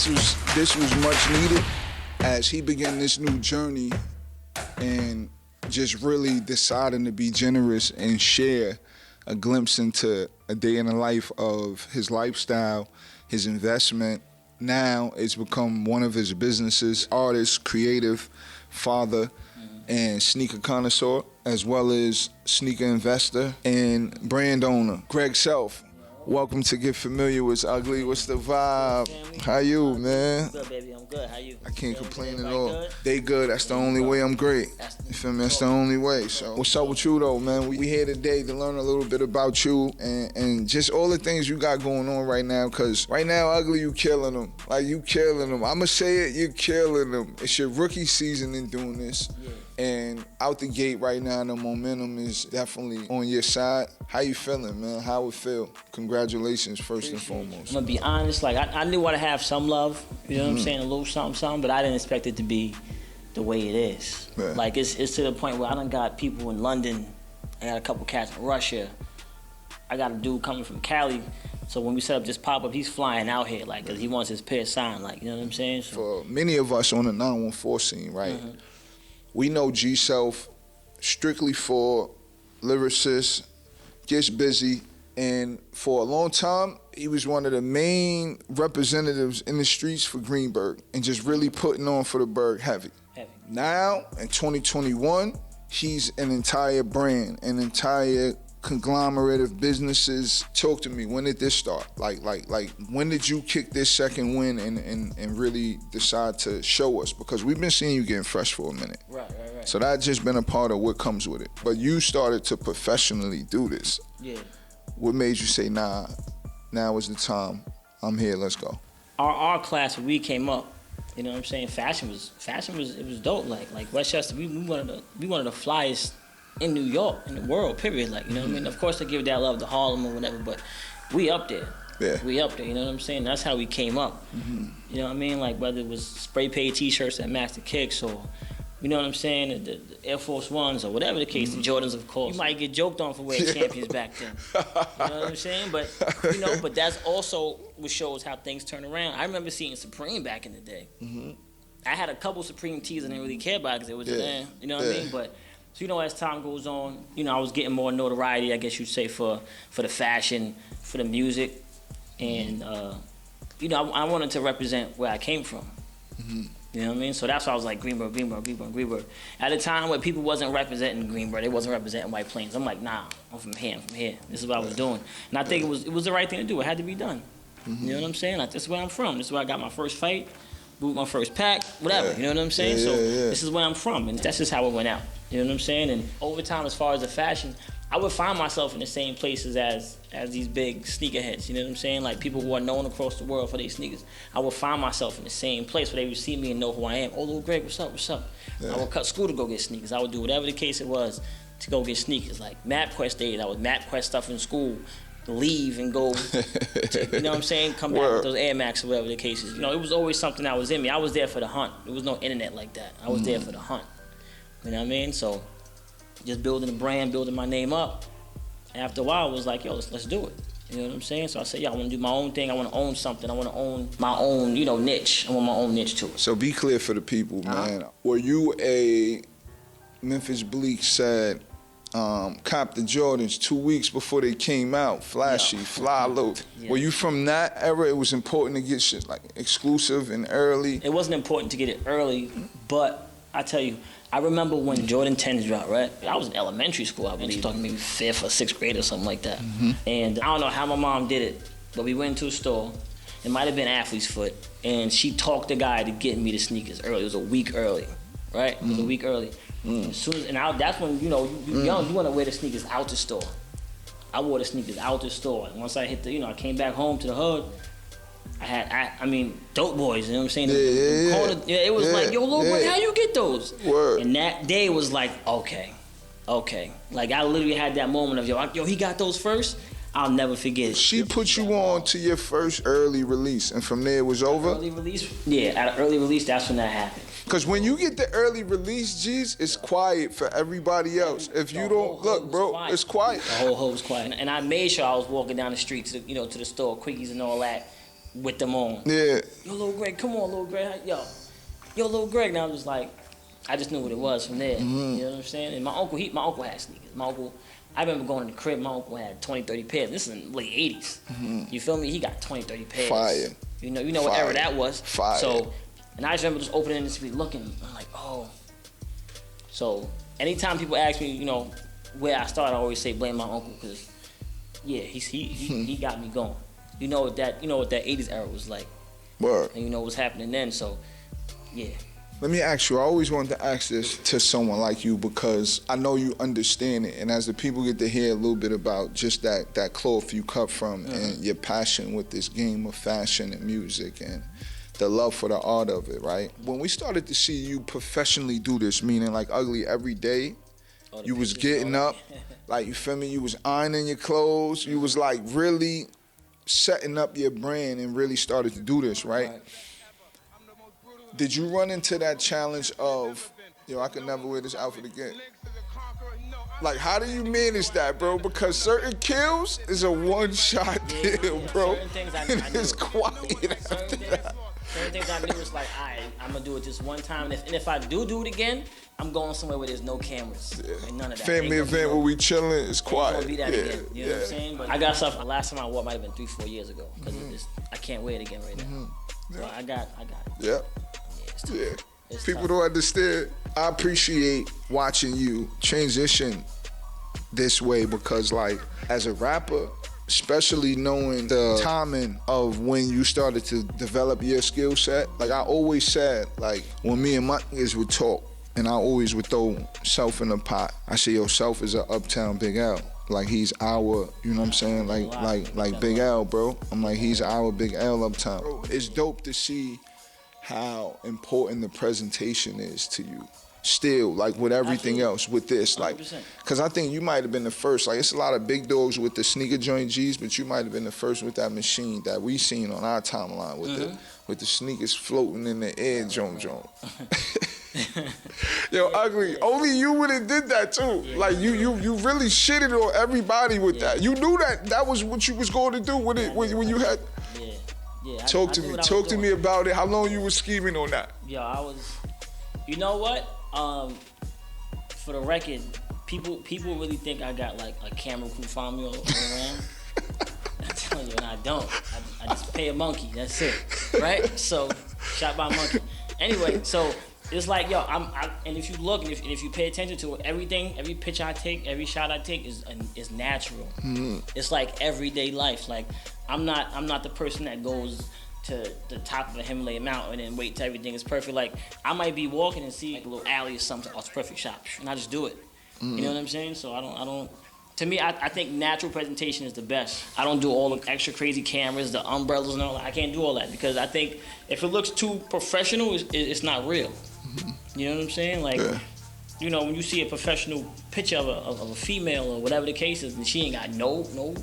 this was much needed as he began this new journey and just really deciding to be generous and share a glimpse into a day in the life of his lifestyle, his investment. Now it's become one of his businesses, artist, creative, father, and sneaker connoisseur, as well as sneaker investor and brand owner. Gregg Self, welcome to Get Familiar with Ugly. What's the vibe? How you, man? I'm good, baby. I'm good. How you? I can't complain at Everybody all. good? They good. That's the only way I'm great. You feel me? That's the only way. So what's up with you though, man? We here today to learn a little bit about you and just all the things you got going on right now. Cause right now, Ugly, you killing them. Like you killing them. I'ma say it, you killing them. It's your rookie season in doing this. Yeah. And out the gate right now, the momentum is definitely on your side. How you feeling, man? How it feel? Congratulations, first and foremost. I'm gonna be honest, like I knew I'd have some love, you know what I'm saying, a little something, but I didn't expect it to be the way it is. Yeah. Like it's to the point where I done got people in London, I got a couple cats in Russia, I got a dude coming from Cali. So when we set up this pop-up, he's flying out here, like, cause he wants his pair signed, like, you know what I'm saying? So, for many of us on the 914 scene, right? We know G Self strictly for lyricists, gets busy, and for a long time, he was one of the main representatives in the streets for Greenburgh and just really putting on for the Berg heavy. Now, in 2021, he's an entire brand, an entire conglomerate of businesses. Talk to me, when did this start? Like when did you kick this second win and really decide to show us? Because we've been seeing you getting fresh for a minute. right. So that's just been a part of what comes with it. But you started to professionally do this. Yeah. What made you say, nah, now is the time, I'm here, let's go? Our class, when we came up, you know what I'm saying, fashion was dope. Like Westchester, we one of the flyest in New York, in the world, period. Like, you know what I mean? Of course, they give that love to Harlem or whatever, but we up there. Yeah. We up there, you know what I'm saying? That's how we came up. You know what I mean? Like, whether it was spray paint t-shirts that matched the kicks or, you know what I'm saying, the Air Force Ones or whatever the case, the Jordans, of course. You might get joked on for wearing champions back then. You know what I'm saying? But, you know, but that's also what shows how things turn around. I remember seeing Supreme back in the day. I had a couple Supreme tees I didn't really care about because it was, you know what I mean? But, so, you know, as time goes on, you know, I was getting more notoriety, I guess you'd say, for the fashion, for the music. And, you know, I wanted to represent where I came from. You know what I mean? So that's why I was like, Greenburgh. At a time where people wasn't representing Greenburgh, they wasn't representing White Plains. I'm like, nah, I'm from here. This is what I was doing. And I think it was the right thing to do. It had to be done. You know what I'm saying? Like, this is where I'm from. This is where I got my first fight, boot my first pack, whatever. You know what I'm saying? This is where I'm from. And that's just how it went out. You know what I'm saying? And over time, as far as the fashion, I would find myself in the same places as these big sneakerheads, you know what I'm saying? Like people who are known across the world for their sneakers. I would find myself in the same place where they would see me and know who I am. Oh, little Greg, what's up? Yeah. I would cut school to go get sneakers. I would do whatever the case it was to go get sneakers. Like MapQuest days, I was MapQuest stuff in school, leave and go, you know what I'm saying? Come back with those Air Max or whatever the case is. You know, it was always something that was in me. I was there for the hunt. There was no internet like that. I was there for the hunt. You know what I mean? So just building a brand, building my name up. After a while, it was like, yo, let's do it. You know what I'm saying? So I said, yeah, I want to do my own thing. I want to own something. I want to own my own, you know, niche. I want my own niche to it. So be clear for the people, man. Were you a Memphis Bleak said, cop the Jordans 2 weeks before they came out, flashy, fly low. Were you from that era? It was important to get shit like exclusive and early? It wasn't important to get it early, but I tell you, I remember when Jordan 10s dropped, right? I was in elementary school, I believe, talking maybe 5th or 6th grade or something like that. And I don't know how my mom did it, but we went into a store. It might have been Athlete's Foot, and she talked the guy to get me the sneakers early. It was a week early, right? It was a week early. As soon as, that's when, you know, you young, you want to wear the sneakers out the store. I wore the sneakers out the store. And once I hit the, you know, I came back home to the hood, I mean, dope boys, you know what I'm saying? It was like, yo, little boy, how you get those? And that day was like, okay. Like, I literally had that moment of, yo, he got those first? I'll never forget it. She put you on to your first early release, and from there it was over? Early release? Yeah, at an early release, that's when that happened. Because when you get the early release, G's, it's quiet for everybody else. If you don't, look, bro, it's quiet. The whole hood was quiet. And I made sure I was walking down the street to the store, Quickies and all that, with them on. Yeah. Yo, Lil Greg, come on, Lil Greg. Yo, Lil Greg. Now I was like, I just knew what it was from there. You know what I'm saying? And my uncle had sneakers. My uncle, I remember going to the crib, my uncle had 20, 30 pairs. This is in the late 80s. You feel me? He got 20, 30 pairs. Fire. You know what era that was. Fire. So, and I just remember just opening this, be looking, I'm like, oh. So, anytime people ask me, you know, where I started, I always say blame my uncle, because, yeah, he got me going. You know what that 80s era was like. Word. And you know what's happening then, so, yeah. Let me ask you, I always wanted to ask this to someone like you because I know you understand it, and as the people get to hear a little bit about just that cloth you cut from and your passion with this game of fashion and music and the love for the art of it, right? When we started to see you professionally do this, meaning like Ugly every day, you was getting up, like, you feel me, you was ironing your clothes, you was like really setting up your brand and really started to do this, right? Did you run into that challenge of, yo, I can never wear this outfit again? Like, how do you manage that, bro? Because certain kills is a one-shot deal, bro. Certain things I and it's quiet after that. Certain things I knew was like, I'm gonna do it this one time, and if I do it again, I'm going somewhere where there's no cameras. And none of that. Family event where we chilling, it's quiet. Gonna be that again, you know what I'm saying? But I got stuff, the last time I wore it might have been 3-4 years ago, because I can't wear it again right now. So I got it. Yeah. Yeah. People don't understand. I appreciate watching you transition this way because, like, as a rapper, especially knowing the timing of when you started to develop your skill set, like I always said, like when me and my niggas would talk, and I always would throw Self in the pot. I say, yo, Self is an uptown Big L. Like he's our, you know what I'm saying? Like Big L, bro. I'm like, he's our Big L uptown. Bro, it's dope to see how important the presentation is to you. Still, like with everything else, with this, like, 100%. Cause I think you might have been the first. Like, it's a lot of big dogs with the sneaker joint G's, but you might have been the first with that machine that we seen on our timeline with the sneakers floating in the air, joint. Yo, Ugly, only you would have did that too. Like you really shitted on everybody with that. You knew that was what you was going to do with it when you had. Yeah. Talk to me about it. How long you was scheming on that? Yo, I was. You know what? For the record, people really think I got like a camera crew following me all around. I'm telling you, and I don't. I just pay a monkey. That's it, right? So, shot by a monkey. Anyway, so it's like, yo, and if you look and if you pay attention to it, every picture I take, every shot I take is natural. It's like everyday life. Like I'm not the person that goes to the top of a Himalayan mountain and wait till everything is perfect. Like I might be walking and see like a little alley or something, oh, it's a perfect shot, and I just do it. You know what I'm saying? So I don't. To me, I think natural presentation is the best. I don't do all the extra crazy cameras, the umbrellas and all that. I can't do all that because I think if it looks too professional, it's not real. You know what I'm saying? Like, you know, when you see a professional picture of a female or whatever the case is, and she ain't got no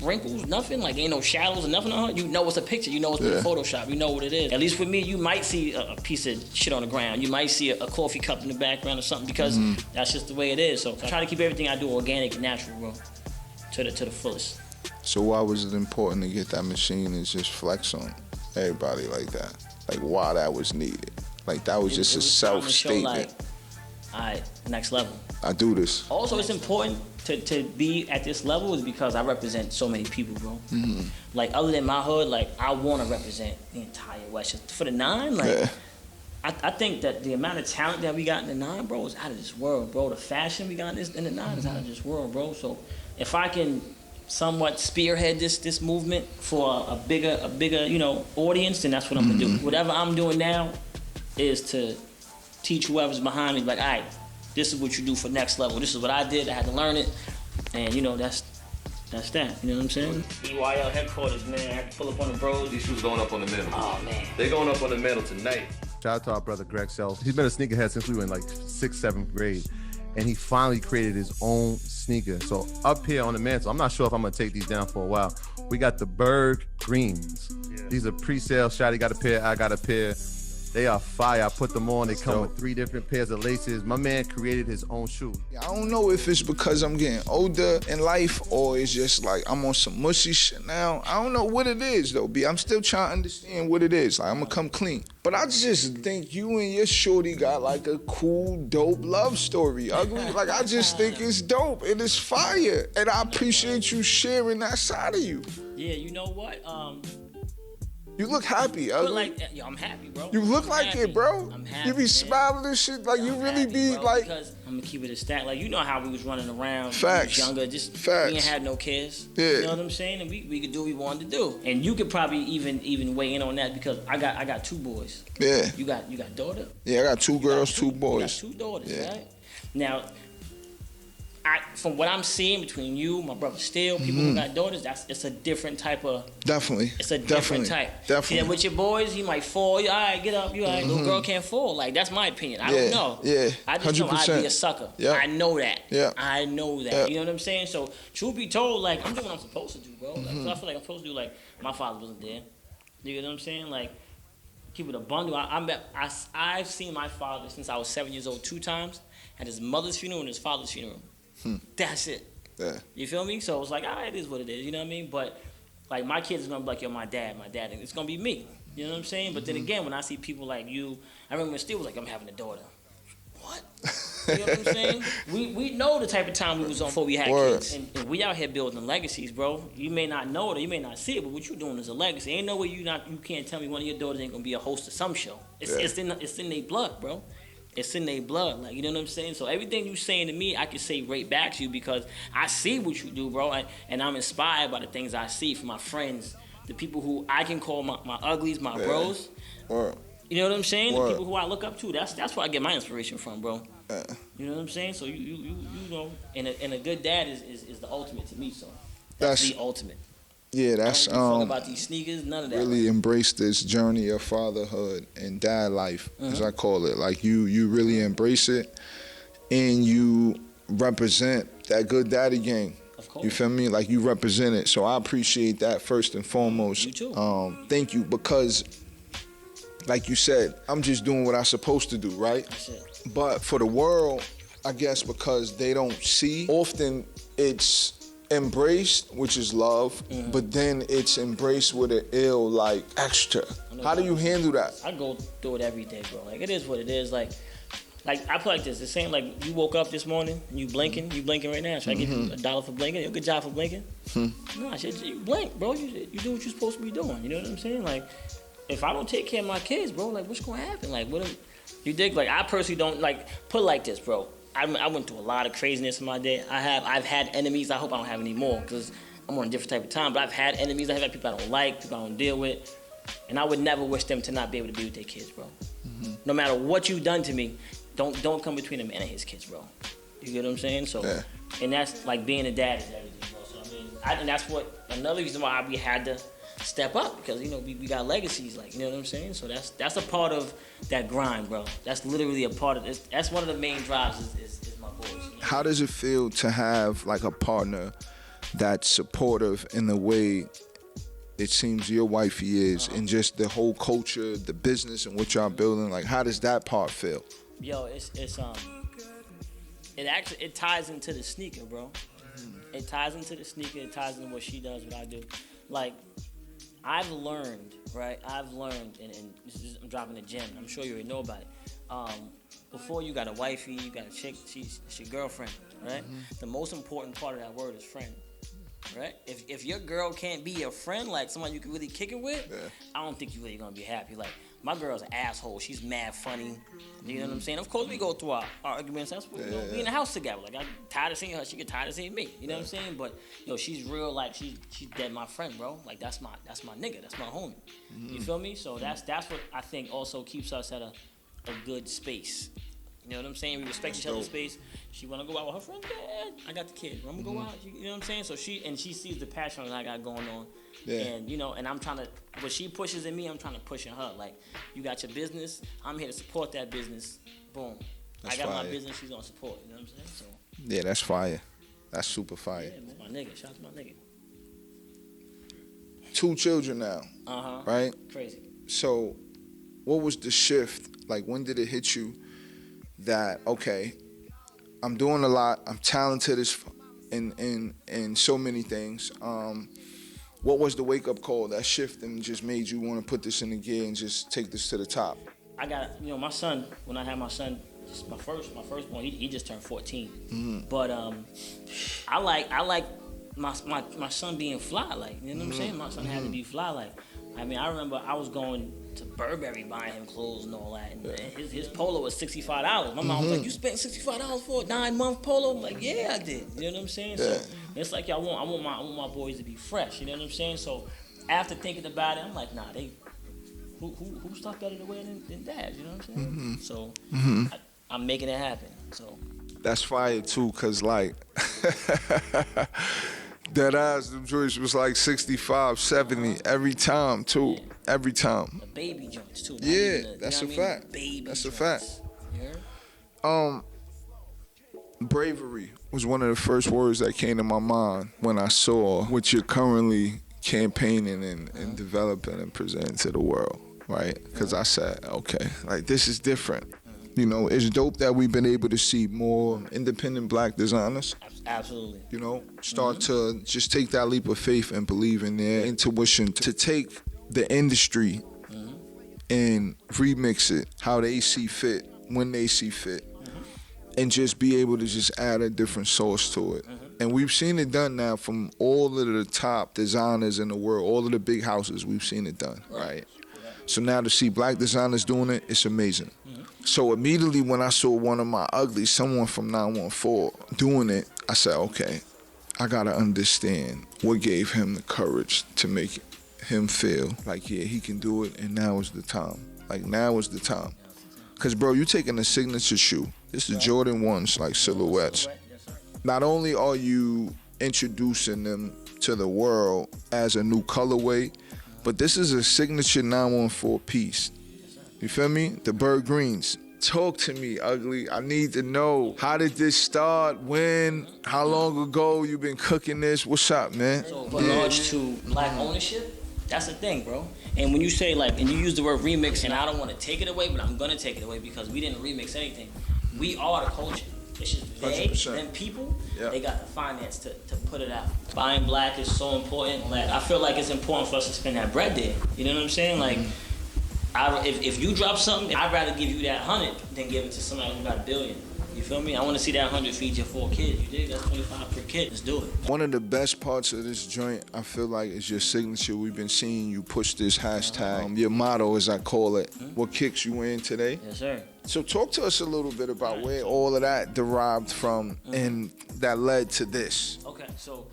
wrinkles, nothing, like ain't no shadows or nothing on her, you know it's a picture, you know it's been Photoshop, you know what it is. At least with me, you might see a piece of shit on the ground, you might see a coffee cup in the background or something because that's just the way it is. So I try to keep everything I do organic and natural, bro, to the fullest. So why was it important to get that machine and just flex on everybody like that? Like why that was needed? Like that was just a self-statement. Like, all right, next level. I do this. Also, it's important to be at this level is because I represent so many people, bro. Like other than my hood, like I want to represent the entire West. For the 9, like I think that the amount of talent that we got in the 9, bro, is out of this world, bro. The fashion we got in the 9 is out of this world, bro. So if I can somewhat spearhead this movement for a bigger audience, then that's what I'm gonna do. Whatever I'm doing now is to teach whoever's behind me, like, all right, this is what you do for next level. This is what I did. I had to learn it, and you know that's that. You know what I'm saying? EYL headquarters, man. I had to pull up on the bros. These shoes going up on the mantle. Oh man, they going up on the mantle tonight. Shout out to our brother Gregg Self. He's been a sneakerhead since we were in like 6th, 7th grade, and he finally created his own sneaker. So up here on the mantle, I'm not sure if I'm gonna take these down for a while. We got the Berg Greens. These are pre-sale. Shotty got a pair. I got a pair. They are fire. I put them on. They come with 3 different pairs of laces. My man created his own shoe. I don't know if it's because I'm getting older in life or it's just like I'm on some mushy shit now. I don't know what it is though, B. I'm still trying to understand what it is. Like, I'm gonna come clean. But I just think you and your shorty got like a cool, dope love story. Ugly. Like, I just think it's dope and it's fire. And I appreciate you sharing that side of you. Yeah, you know what? You look happy, Ugly. Yo, I'm happy, bro. You look like it, bro. I'm happy. You be smiling and shit. Like, you really be bro, like. Because I'm gonna keep it a stat. Like, you know how we was running around. Facts. We was younger. Just Facts. we ain't had no kids. Yeah. You know what I'm saying? And we could do what we wanted to do. And you could probably even weigh in on that because I got 2 boys. Yeah. You got daughter? Yeah, I got 2 girls, 2 boys. You got 2 daughters, Yeah. right? Now, from what I'm seeing between you, my brother Steele, people who got daughters, it's a different type of. Definitely. It's a different type. Definitely. Yeah, with your boys, you might fall. You all right, get up. You all right. Little girl can't fall. Like, that's my opinion. I don't know. Yeah. I just know I'd be a sucker. Yeah. I know that. Yeah. I know that. Yeah. You know what I'm saying? So, truth be told, like, I'm doing what I'm supposed to do, bro. Like, 'cause I feel like I'm supposed to do, like, my father wasn't there. You know what I'm saying? Like, keep it a bundle. I've seen my father since I was 7 years old 2 times at his mother's funeral and his father's funeral. That's it. Yeah. You feel me? So it's like, all right, it is what it is. You know what I mean? But like, my kids are gonna be like, yo, my dad, and it's gonna be me. You know what I'm saying? But then again, when I see people like you, I remember when Steve was like, I'm having a daughter. What? You know what I'm saying? We know the type of time we was on before we had kids. And we out here building legacies, bro. You may not know it or you may not see it, but what you doing is a legacy. Ain't no way you can't tell me one of your daughters ain't gonna be a host of some show. It's in their blood, bro. It's in their blood, like, you know what I'm saying? So everything you saying to me, I can say right back to you because I see what you do, bro, and I'm inspired by the things I see from my friends, the people who I can call my uglies, my bros. Word. You know what I'm saying? Word. The people who I look up to. That's where I get my inspiration from, bro. You know what I'm saying? So you know, and a good dad is the ultimate to me. So that's the ultimate. Yeah, that's I don't give a fuck about these sneakers, none of that. Really embrace this journey of fatherhood and dad life, as I call it. Like, you really embrace it, and you represent that good daddy game. Of course. You feel me? Like, you represent it. So I appreciate that first and foremost. You too. Thank you, because, like you said, I'm just doing what I'm supposed to do, right? That's it. But for the world, I guess because they don't see, often it's embraced, which is love, but then it's embraced with an ill, like, extra. How do you handle that? I go through it every day, bro. Like, it is what it is. Like I put like this. It's saying, like, you woke up this morning and you blinking right now. Should I give you $1 for blinking? Good job for blinking. No, shit, you blink, bro. You do what you're supposed to be doing. You know what I'm saying? Like, if I don't take care of my kids, bro, like, what's gonna happen? Like, you dig? Like, I personally don't, like, put it like this, bro. I went through a lot of craziness in my day. I've had enemies. I hope I don't have any more because I'm on a different type of time. But I've had enemies. I've had people I don't like, people I don't deal with. And I would never wish them to not be able to be with their kids, bro. No matter what you've done to me, don't come between a man and his kids, bro. You get what I'm saying? So, and that's like being a dad is everything, bro. So I mean, and that's what another reason why we had to step up because, you know, we got legacies, like, you know what I'm saying? So that's a part of that grind, bro. That's literally a part of this. That's one of the main drives is my boys. You know? How does it feel to have, like, a partner that's supportive in the way it seems your wifey is, and just the whole culture, the business and what y'all building? Like, how does that part feel? Yo, it ties into the sneaker, bro. It ties into the sneaker. It ties into what she does, what I do. Like, I've learned, right? and I'm dropping a gem. I'm sure you already know about it. Before you got a wifey, you got a chick, she's your girlfriend, right? The most important part of that word is friend, right? If your girl can't be your friend, like someone you can really kick it with, I don't think you're really gonna be happy. Like, my girl's an asshole. She's mad funny. You know what I'm saying? Of course, we go through our arguments. That's what, we in the house together. Like, I'm tired of seeing her. She get tired of seeing me. You know what I'm saying? But, yo, she's real. Like, she's dead my friend, bro. Like, that's my nigga. That's my homie. You feel me? So that's what I think also keeps us at a good space. You know what I'm saying? We respect each other's space. She want to go out with her friend. Yeah, I got the kid. I'm gonna go out. You know what I'm saying? So she sees the passion that I got going on. Yeah. And, you know, and I'm trying to, what she pushes in me, I'm trying to push in her. Like, you got your business, I'm here to support that business. Boom. That's I got fire. My business, she's gonna support. You know what I'm saying? So. Yeah, that's fire. That's super fire. Yeah, man, my nigga. Shout out to my nigga. 2 children now. Right? Crazy. So, what was the shift? Like, when did it hit you that, okay, I'm doing a lot, I'm talented in so many things. What was the wake-up call, that shift, and just made you want to put this in the gear and just take this to the top? I got, my son, when I had my son, my firstborn, he just turned 14. Mm-hmm. But I like my son being fly, like, you know what I'm saying? My son had to be fly, like. I mean, I remember I was going to Burberry buying him clothes and all that, and his polo was $65. My mom was like, "You spent $65 for a 9-month polo?" I'm like, "Yeah, I did." You know what I'm saying? Yeah. So it's like I want my boys to be fresh. You know what I'm saying? So after thinking about it, I'm like, nah, who stuff better to wear than Dad? You know what I'm saying? Mm-hmm. So I'm making it happen. So That's fire too, cause like that ass, them joints was like 65, 70 every time too. Yeah. Every time. the baby joints too. Yeah, that's a fact. Baby That's a joints. fact. You heard? Bravery was one of the first words that came to my mind when I saw what you're currently campaigning and developing and presenting to the world, right? Because I said, okay, like, this is different. You know, it's dope that we've been able to see more independent black designers, Absolutely. you know, start to just take that leap of faith and believe in their intuition to take the industry and remix it how they see fit, when they see fit, and just be able to just add a different source to it. And we've seen it done now from all of the top designers in the world, all of the big houses, we've seen it done, right? So now to see black designers doing it, it's amazing. So immediately when I saw one of my uglies, someone from 914 doing it, I said, okay, I gotta understand what gave him the courage to make him feel like, yeah, he can do it, and now is the time. Like, now is the time. Cause bro, you taking a signature shoe. This is Jordan 1s, like silhouettes. Not only are you introducing them to the world as a new colorway, but this is a signature 914 piece. You feel me? The Bird Greens. Talk to me, ugly. I need to know, how did this start? When? How long ago you been cooking this? What's up, man? So, but large to black ownership, that's the thing, bro. And when you say, like, and you use the word remix, and I don't want to take it away, but I'm gonna take it away because we didn't remix anything. We are the culture. It's just they, 100%. them people, Yeah. they got the finance to put it out. Buying black is so important. Like, I feel like it's important for us to spend that bread there. You know what I'm saying? Like, if you drop something, I'd rather give you that 100 than give it to somebody who got $1 billion. You feel me? I want to see that 100 feed your 4 kids. You dig? That's 25 per kid. Let's do it. One of the best parts of this joint, I feel like, is your signature. We've been seeing you push this hashtag, your motto, as I call it, what kicks you in today. Yes, sir. So talk to us a little bit about where all of that derived from and that led to this. Okay, so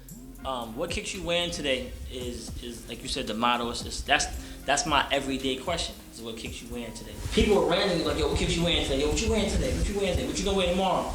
what kicks you in today is like you said, the motto is just, that's my everyday question. Is what kicks you in today. People are randomly like, yo, what kicks you in today? Yo, what you wearing today? What you wearing today? What you gonna wear tomorrow?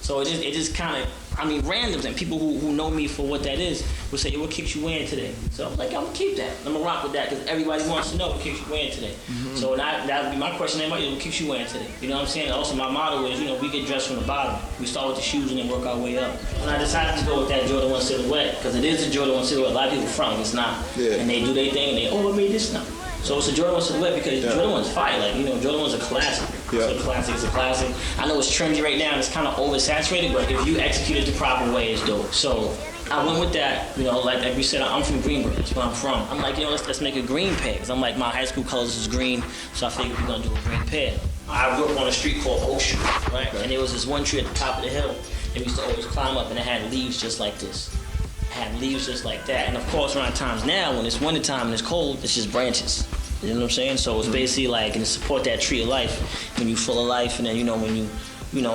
So it just kind of, I mean, randoms, and people who know me for what that is will say, yo, what kicks you in today? So I'm like, I'm gonna keep that. I'm gonna rock with that because everybody wants to know what kicks you in today. So that would be my question. Everybody, what kicks you in today? You know what I'm saying? Also, my motto is, we get dressed from the bottom. We start with the shoes and then work our way up. And I decided to go with that Jordan 1 silhouette because it is a Jordan 1 silhouette. A lot of people front, it's not. Yeah. And they do their thing and they, I made this now. So it's a Jordan 1 silhouette because Jordan 1's fire. Like, Jordan 1's a classic. Yeah. So it's a classic. I know it's trendy right now and it's kind of oversaturated, but if you execute it the proper way, it's dope. So I went with that, like we said, I'm from Greenburgh, that's where I'm from. I'm like, let's make a green pair. Cause I'm like, my high school colors is green, so I figured we're gonna do a green pair. I grew up on a street called Ocean, right? Okay. And there was this one tree at the top of the hill, and we used to always climb up, and it had leaves just like this. It had leaves just like that. And of course, around times now, when it's wintertime and it's cold, it's just branches. You know what I'm saying? So it's basically like, and to support that tree of life, when you full of life, and then when you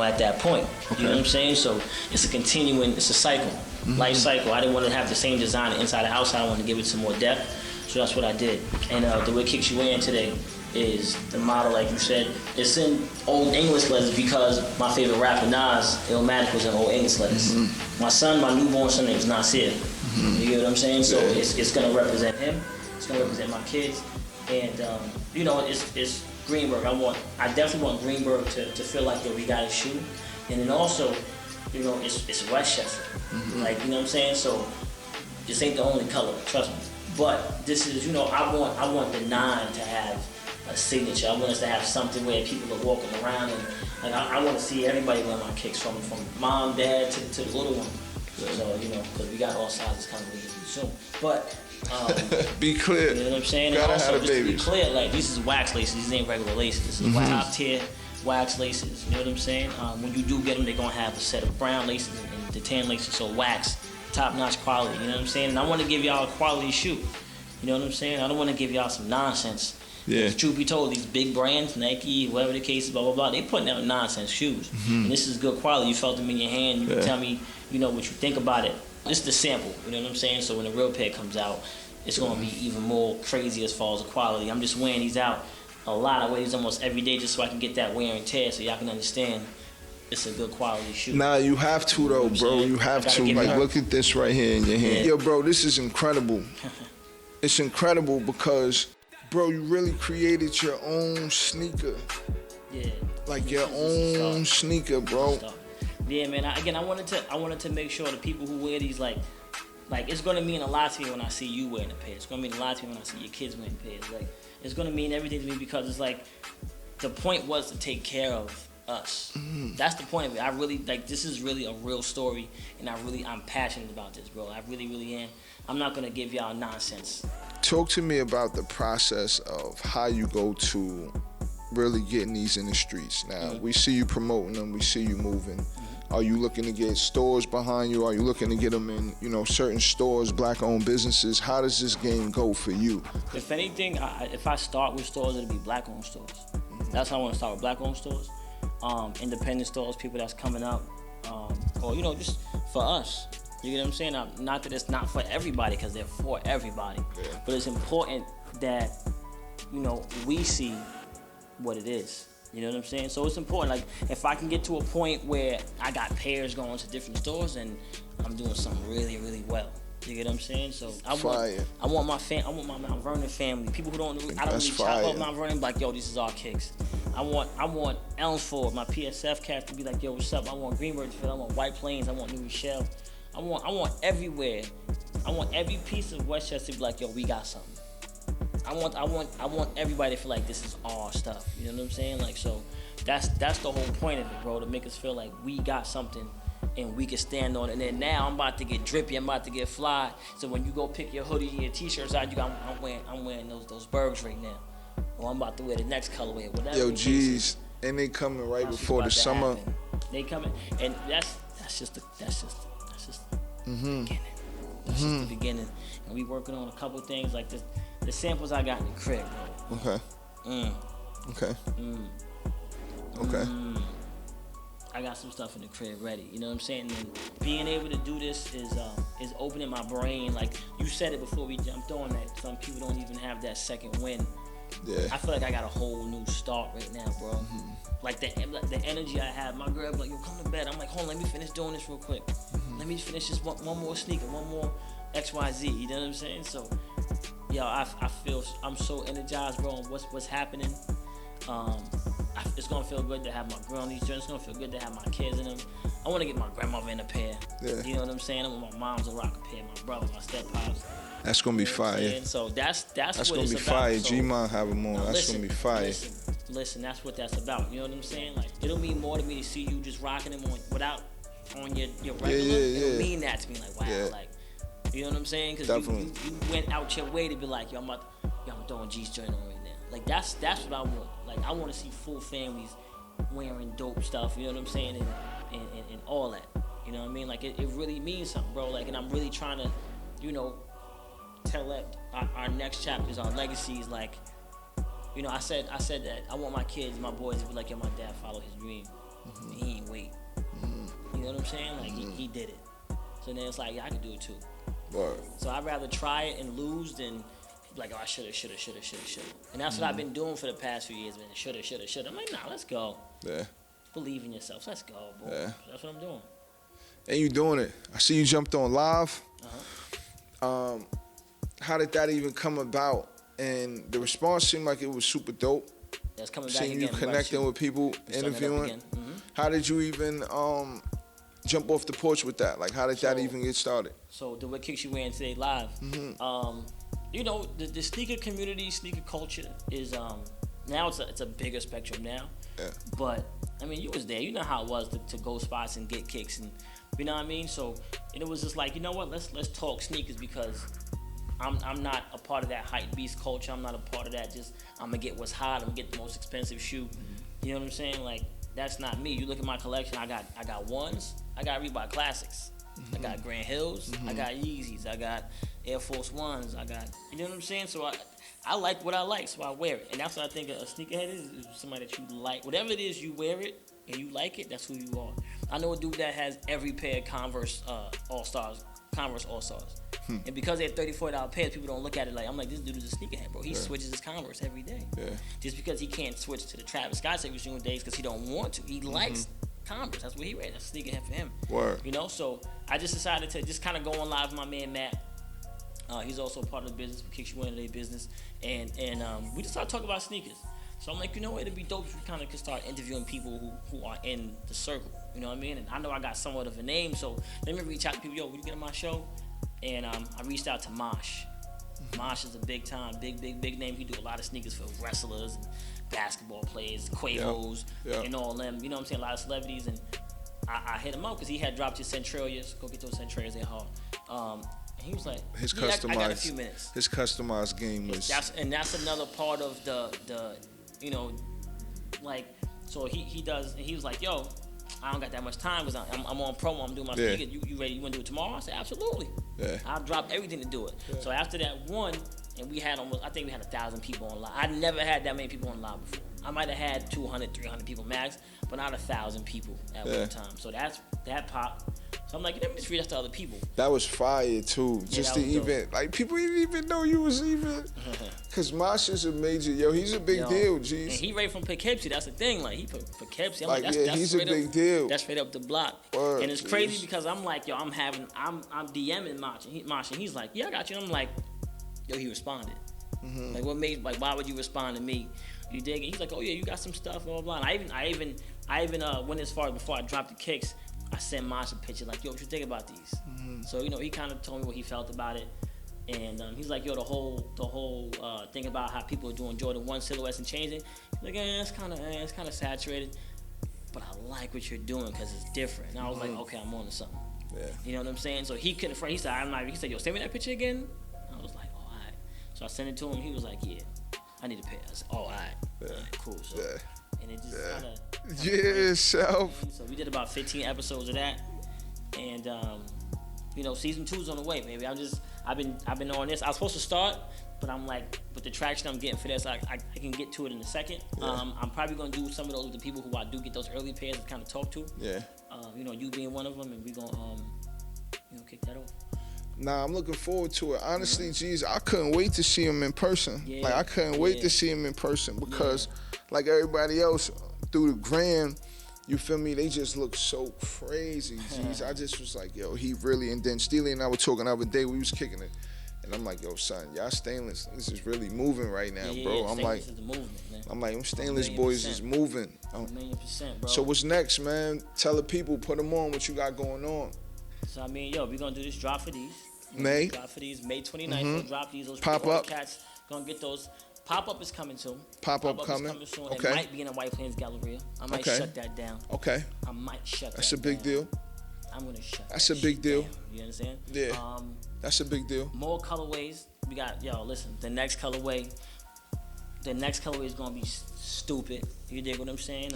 at that point. Okay. You know what I'm saying? So it's a cycle, life cycle. I didn't want to have the same design inside the house. I wanted to give it some more depth. So that's what I did. And the way it kicks you in today is the model, like you said. It's in old English letters because my favorite rapper, Nas, Illmatic, was in old English letters. My son, my newborn son, is Nasir. You get what I'm saying? So it's going to represent him. It's going to represent my kids. And, it's Greenburgh. I definitely want Greenburgh to feel like, we got a shoe. And then also, it's Westchester. Like, you know what I'm saying? So this ain't the only color, trust me. But this is, I want the 9 to have a signature. I want us to have something where people are walking around and like I want to see everybody wear my kicks from mom, dad to the little one. So you know, because we got all sizes coming soon. But be clear. You know what I'm saying? Gotta and also, have just to be babies. clear, like these is wax laces. These ain't regular laces. This is top tier wax laces. You know what I'm saying? When you do get them, they're gonna have a set of brown laces and the tan laces. So wax, top notch quality. You know what I'm saying? And I want to give y'all a quality shoe. You know what I'm saying? I don't want to give y'all some nonsense. Yeah. Truth be told, these big brands, Nike, whatever the case is, blah blah blah, they putting out nonsense shoes. And this is good quality. You felt them in your hand. You can tell me, you know, what you think about it. This is the sample. You know what I'm saying? So when the real pair comes out, it's gonna be even more crazy as far as the quality. I'm just wearing these out a lot of ways, almost every day, just so I can get that wear and tear, so y'all can understand it's a good quality shoe. Nah, you have to though, bro. You have to. Like, look at this right here in your hand. Yo, bro, this is incredible. It's incredible because, bro, you really created your own sneaker. Yeah. Like your own sneaker, bro. Yeah, man. I wanted to make sure the people who wear these, like it's gonna mean a lot to me when I see you wearing a pair. It's gonna mean a lot to me when I see your kids wearing pairs. Like, it's gonna mean everything to me because it's like the point was to take care of us. That's the point of it. I really like this is really a real story, and I'm passionate about this, bro. I really, really am. I'm not gonna give y'all nonsense. Talk to me about the process of how you go to really getting these in the streets. Now, we see you promoting them, we see you moving. Are you looking to get stores behind you? Are you looking to get them in, you know, certain stores, black-owned businesses? How does this game go for you? If anything, if I start with stores, it'll be black-owned stores. That's how I want to start with black-owned stores, independent stores, people that's coming up, or you know, just for us. You get what I'm saying? Not that it's not for everybody, because they're for everybody, but it's important that you know we see what it is. You know what I'm saying? So it's important. Like, if I can get to a point where I got pairs going to different stores, and I'm doing something really, really well. You get what I'm saying? So I want my Mount Vernon family. People who I don't really chop up Mount Vernon, like, yo, this is our kicks. I want Elmsford, my PSF cast to be like, yo, what's up? I want Greenburgh, I want White Plains, I want New Rochelle. I want everywhere. I want every piece of Westchester to be like, yo, we got something. I want everybody to feel like this is our stuff. You know what I'm saying? Like, so that's the whole point of it, bro, to make us feel like we got something and we can stand on it. And then now I'm about to get drippy, I'm about to get fly. So when you go pick your hoodie and your t-shirts out, I'm wearing those Bergs right now. Or I'm about to wear the next colorway, whatever. Yo, geez, and they coming right before the summer. They coming, and that's just the beginning. That's just the beginning. And we working on a couple things like this. The samples I got in the crib, bro. Okay. Okay. I got some stuff in the crib ready. You know what I'm saying? And being able to do this is opening my brain. Like you said it before we jumped on, that some people don't even have that second win. Yeah. I feel like I got a whole new start right now, bro. Like the energy I have. My girl be like, yo, come to bed. I'm like, hold on, let me finish doing this real quick. Let me finish this one more sneaker, one more XYZ. You know what I'm saying? So, yo, I feel I'm so energized, bro, on what's happening. It's gonna feel good to have my girl in these joints. It's gonna feel good to have my kids in them. I want to get my grandmother in a pair. Yeah. You know what I'm saying? I want my mom's to rock a pair, my brother, my step-pops. That's gonna be fire. So that's what gonna it's be about. fire. So, G-Mon have them on. That's gonna be fire. Listen, that's what that's about. You know what I'm saying? Like, it'll mean more to me to see you just rocking them on your regular. It'll mean that to me. Like, wow, like, you know what I'm saying? Because you went out your way to be like, yo, I'm throwing G's joint on right now. Like, that's what I want. Like, I want to see full families wearing dope stuff. You know what I'm saying? And all that. You know what I mean? Like, it really means something, bro. Like, and I'm really trying to, you know, tell that our next chapters, our legacies. Like, you know, I said that I want my kids, my boys, to be like, yo, my dad followed his dream. He ain't wait. You know what I'm saying? Like, he did it. So then it's like, yeah, I can do it too. Word. So I'd rather try it and lose than be like, oh, I shoulda. And that's what I've been doing for the past few years, man. Shoulda. I'm like, nah, let's go. Yeah. Believe in yourself. Let's go, bro. Yeah. That's what I'm doing. And you doing it. I see you jumped on live. How did that even come about? And the response seemed like it was super dope. That's coming back Seeing again. you connecting with people, interviewing. How did you even jump off the porch with that? Like, how did that even get started? So the What Kicks You Wearing Today live. You know, the sneaker community, sneaker culture is Now it's a bigger spectrum now. Yeah. But I mean, you was there. You know how it was to go spots and get kicks, and you know what I mean. So and it was just like, you know what? Let's talk sneakers, because I'm not a part of that hype beast culture. I'm not a part of that. Just I'm gonna get what's hot. I'm gonna get the most expensive shoe. You know what I'm saying? Like, that's not me. You look at my collection. I got ones. I got Reebok Classics. I got Grand Hills. I got Yeezys. I got Air Force Ones. I got, you know what I'm saying? So I like what I like, so I wear it. And that's what I think a sneakerhead is somebody that you like. Whatever it is, you wear it and you like it, that's who you are. I know a dude that has every pair of Converse All-Stars. And because they're $34 pairs, people don't look at it like, I'm like, this dude is a sneakerhead, bro. He switches his Converse every day. Yeah. Just because he can't switch to the Travis Scott every single day because he don't want to. He likes Converse. That's what he wears. That's a sneakerhead for him. Word. You know, so I just decided to just kind of go on live with my man Matt. He's also part of the business. We kicks you into their business, and we just started talking about sneakers. So I'm like, you know what, it'd be dope if we kind of could start interviewing people who are in the circle. You know what I mean? And I know I got somewhat of a name, so let me reach out to people. Yo, will you get on my show? And I reached out to Mosh. Mosh is a big name. He do a lot of sneakers for wrestlers and basketball players, Quavos, and all them. You know what I'm saying? A lot of celebrities. And I hit him up because he had dropped his Centralias. Go get those Centralias, they're hard. And he was like, his I got a few minutes. His customized game was... That's another part of the you know, like, so he does, and he was like, yo, I don't got that much time because I'm on promo, I'm doing my sneakers. You ready? You want to do it tomorrow? I said, absolutely. Yeah. I'll drop everything to do it. Yeah. So after that one, and we had I think we had 1,000 people on live. I never had that many people on live before. I might have had 200, 300 people max, but not 1,000 people at one time. So that pop. So I'm like, let me just reach out to other people. That was fire too. Just to even dope. Like people didn't even know you was even. Cause Mosh is a major, he's a big deal, G's. And he right from Poughkeepsie. That's the thing. Like he Poughkeepsie. I'm like that's he's a big deal. That's straight up the block. Word, and it's crazy because I'm like, yo, I'm DMing Mosh, and he's like, yeah, I got you. And I'm like, yo, he responded. Like what made, like, why would you respond to me? You dig it? He's like, oh yeah, you got some stuff, blah blah. And I even went as far before I dropped the kicks. I sent Mosh a picture like, yo, what you think about these? So he kind of told me what he felt about it, and he's like, yo, the whole thing about how people are doing Jordan 1 silhouettes and changing. He's like, it's kind of saturated, but I like what you're doing because it's different. And I was like, okay, I'm on to something. Yeah. You know what I'm saying? So he couldn't. He said, He said, yo, send me that picture again. I was like, all right. So I sent it to him. He was like, yeah, I need a pair. I said, oh, all right. Yeah. All right, cool. So. Yeah. And it just kind of Self. So we did about 15 episodes of that, and season 2's on the way, baby. I've been on this. I was supposed to start, but I'm like, with the traction I'm getting for this, I can get to it in a second. Yeah. I'm probably gonna do some of those with the people who I do get those early pairs to kind of talk to. Yeah. You being one of them, and we gonna kick that off. Nah, I'm looking forward to it. Honestly, geez, I couldn't wait to see him in person. Yeah. Like I couldn't wait to see him in person because. Like everybody else through the gram, you feel me? They just look so crazy. Jeez, I just was like, yo, he really. And then Steely and I were talking the other day. We was kicking it, and I'm like, yo, son, y'all Stainless. This is really moving right now, bro. I'm like, is the movement, man. I'm like, them Stainless boys is moving. 1,000,000%, bro. So what's next, man? Tell the people, put them on. What you got going on? So we gonna do this drop for these. May 29th. We'll drop these. Those pop up cats gonna get those. Pop-up is coming soon. Pop-up coming soon. Okay. It might be in the White Plains Galleria. I might shut that down. Okay. I might shut that down. That's a big deal. I'm going to shut that That's a big deal. down. You understand? Yeah. That's a big deal. More colorways. We got, listen, the next colorway is going to be stupid. You dig what I'm saying?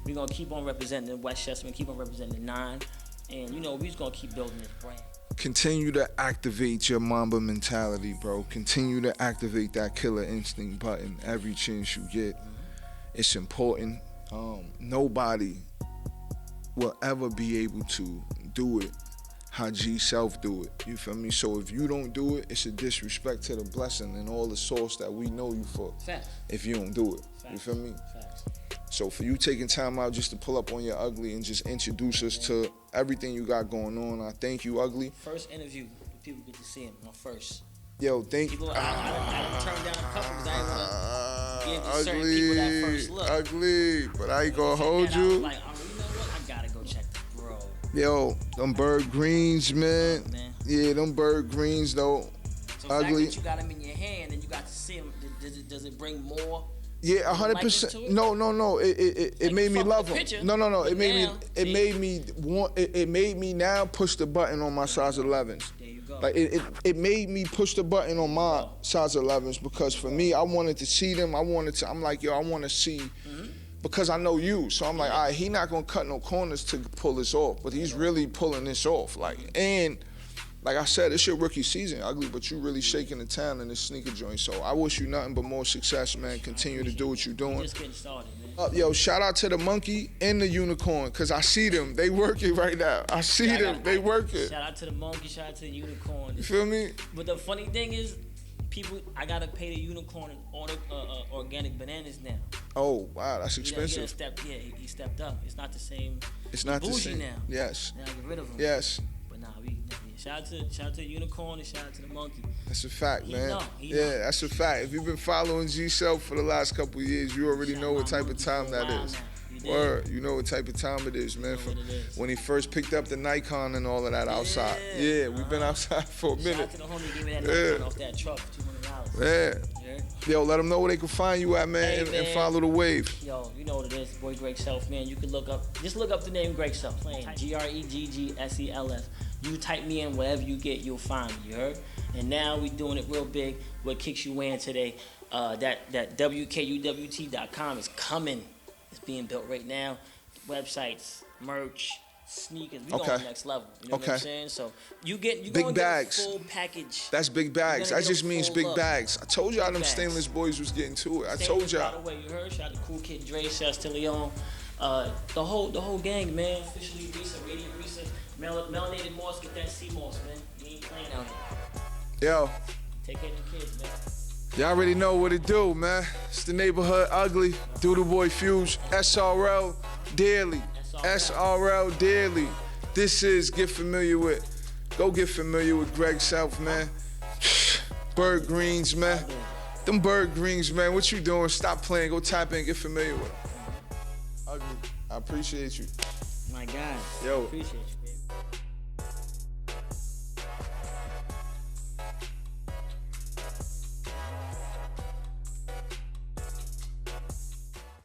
We're going to keep on representing the Westchester. Keep on representing the 9. And, we're just going to keep building this brand. Continue to activate your Mamba mentality, bro. Continue to activate that killer instinct button every chance you get. It's important. Nobody will ever be able to do it how G Self do it. You feel me? So if you don't do it, it's a disrespect to the blessing and all the source that we know you for. Facts. If you don't do it. Facts. You feel me? Facts. So for you taking time out just to pull up on your Ugly and just introduce us to everything you got going on, I thank you, Ugly. First interview, people get to see him. My first. Yo, thank you. I turned down a couple because I didn't want to give certain people that first look. Ugly, but I ain't gonna hold you. I was like, you know what? I gotta go check the bro. Yo, them bird greens, man. Yeah, them bird greens though. So Ugly. The fact that you got them in your hand and you got to see them, does it bring more? Yeah, Like 100%. it? No. It Like, made me fuck love with the him. picture, No. but It made now, it see? made me want. It made me now push the button on my size 11s. There you go. Like it made me push the button on my size 11s because for me, I wanted to see them. I'm like, yo, I want to see. Because I know you, so I'm like, all right, he not gonna cut no corners to pull this off, but he's really pulling this off. And like I said, it's your rookie season, Ugly, but you really shaking the town in this sneaker joint. So I wish you nothing but more success, man. Continue to do what you're doing. Just getting started, man. Yo, shout out to the monkey and the unicorn, cause I see them. They working right now. I see them. They working. Shout out to the monkey. Shout out to the unicorn. You feel me? But the funny thing is, I gotta pay the unicorn and order organic bananas now. Oh wow, that's expensive. He stepped up. It's not the same. It's not the bougie same. now. Yes. Now get rid of him. Yes. But nah, shout out to the unicorn and shout out to the monkey. That's a fact, man. He know. That's a fact. If you've been following G Self for the last couple of years, you already know what type of time that is. Word, you know what type of time it is, man. When he first picked up the Nikon and all of that outside. Yeah, we've been outside for a minute. Shout out to the homie, give me that Nikon off that truck for $200. Yeah. Yo, let them know where they can find you at, man, and follow the wave. Yo, you know what it is, boy Gregg Self, man. You can look up the name Gregg Self. GreggSelf. You type me in, wherever you get, you'll find me, you heard? And now we doing it real big. What kicks you wearing today? That WKUWT.com is coming. It's being built right now. Websites, merch, sneakers. We going to the next level. You know what I'm saying? So you big gonna bags. Get a full package. That's big bags. That just means big bags. I told y'all them bags. Stainless boys was getting to it. I Stainless, told y'all. By the way, you heard? Shout out to Cool Kid Dre, shout out to Leon. The whole gang, man. Officially Risa, Radiant Risa, Melanated Moss, get that sea moss, man. You ain't playing out here. Yo. Take care of the kids, man. Y'all already know what it do, man. It's the neighborhood Ugly. DooDooboyFuge. SRL Daily. SRL Daily. This is Get Familiar With. Go get familiar with Gregg Self, man. Bird Greens, man. Them Bird Greens, man. What you doing? Stop playing. Go tap in. Get familiar with. Ugly. I appreciate you. My God. Yo. Appreciate you.